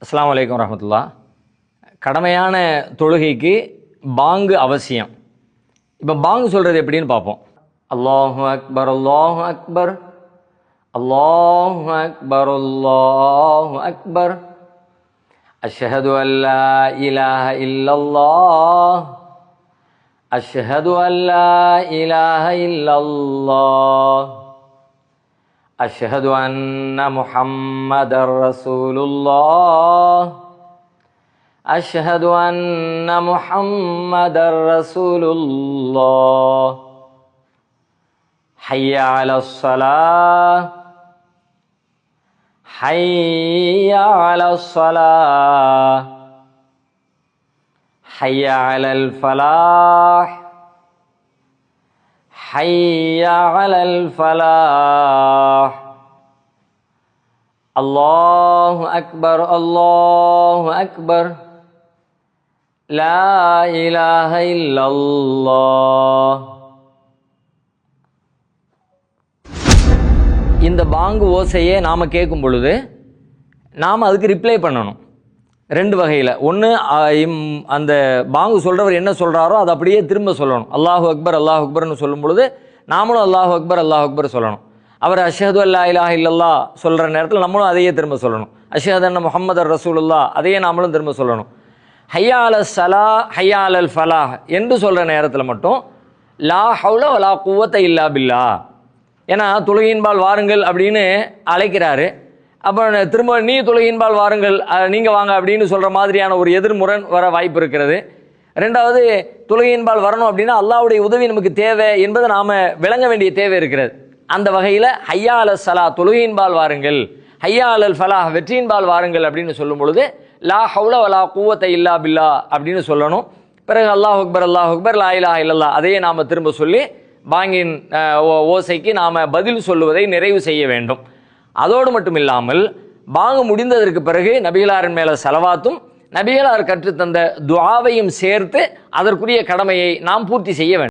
அஸ்ஸலாமு அலைக்கும் வரஹ்மத்துல்லாஹ். கடமையான தொழுகைக்கு பாங்கு அவசியம். இப்போ பாங்கு சொல்கிறது எப்படின்னு பார்ப்போம். அல்லாஹு அக்பர் அல்லாஹு அக்பர் அல்லாஹு அக்பர் அல்லாஹு அக்பர் அஷ்ஹது அல்லா இலாஹ இல்லல்லாஹ் அஷ்ஹது அல்லா இலாஹ இல்லல்லாஹ் அஷ்ஹது அன்ன முஹம்மதர் ரசூலுல்லாஹ் அஷ்ஹது அன்ன முஹம்மதர் ரசூலுல்லாஹ் ஹய்ய அலஸ் ஸலாஹ் ஹய்ய அலஸ் ஸலாஹ் ஹய்ய அலல் ஃபலாஹ் حي على الفلاح الله أكبر الله أكبر لا إله إلا الله. இந்த பாங்கு ஓசையை நாம் கேட்கும் பொழுது நாம் அதுக்கு ரிப்ளை பண்ணணும் ரெண்டு வகையில். ஒன்று, அந்த பாங்கு சொல்கிறவர் என்ன சொல்கிறாரோ அதை அப்படியே திரும்ப சொல்லணும். அல்லாஹு அக்பர் அல்லாஹு அக்பர்னு சொல்லும் பொழுது நாமளும் அல்லாஹு அக்பர் சொல்லணும். அவர் அஷ்ஹது அல்லா இலாஹ இல்லல்லாஹ் சொல்கிற நேரத்தில் நம்மளும் அதையே திரும்ப சொல்லணும். அஷ்ஹது அன்ன முஹம்மதர் ரசூலுல்லாஹ் அதையே நாமளும் திரும்ப சொல்லணும். ஹய்யா அலஸ் ஸலாஹ் ஹய்யா அலல் ஃபலாஹ் என்று சொல்கிற நேரத்தில் மட்டும் லா ஹவுல வலா குவத்த இல்லா பில்லாஹ், ஏன்னா தொழுகையின்பால் வாருங்கள் அப்படின்னு அழைக்கிறாரு. அப்போ திரும்ப நீ தொழுகையின்பால் வாருங்கள் நீங்கள் வாங்க அப்படின்னு சொல்கிற மாதிரியான ஒரு எதிர்முரண் வர வாய்ப்பு இருக்கிறது. ரெண்டாவது, தொழுகையின்பால் வரணும் அப்படின்னா அல்லாஹ்வுடைய உதவி நமக்கு தேவை என்பதை நாம் விளங்க வேண்டிய தேவை இருக்கிறது. அந்த வகையில் ஹய்யா அலஸ் ஸலாஹ் தொழுகையின்பால் வாருங்கள், ஹய்யா அலல் ஃபலாஹ் வெற்றியின்பால் வாருங்கள் அப்படின்னு சொல்லும் பொழுது லா ஹவுல வலா குவத்த இல்லா பில்லா அப்படின்னு சொல்லணும். பிறகு அல்லாஹு அக்பர் லா இலாஹ இல்லல்லாஹ் அதையே நாம் திரும்ப சொல்லி பாங்கின் ஓசைக்கு நாம் பதில் சொல்லுவதை நிறைவு செய்ய வேண்டும். அதோடு மட்டும் இல்லாமல் பாங்கு முடிந்ததற்கு பிறகு நபிகளாரின் மேலே ஸலவாத்தும் நபிகளார் கற்றுத்தந்த துஆவையும் சேர்த்து அதற்குரிய கடமையை நாம் பூர்த்தி செய்ய வேண்டும்.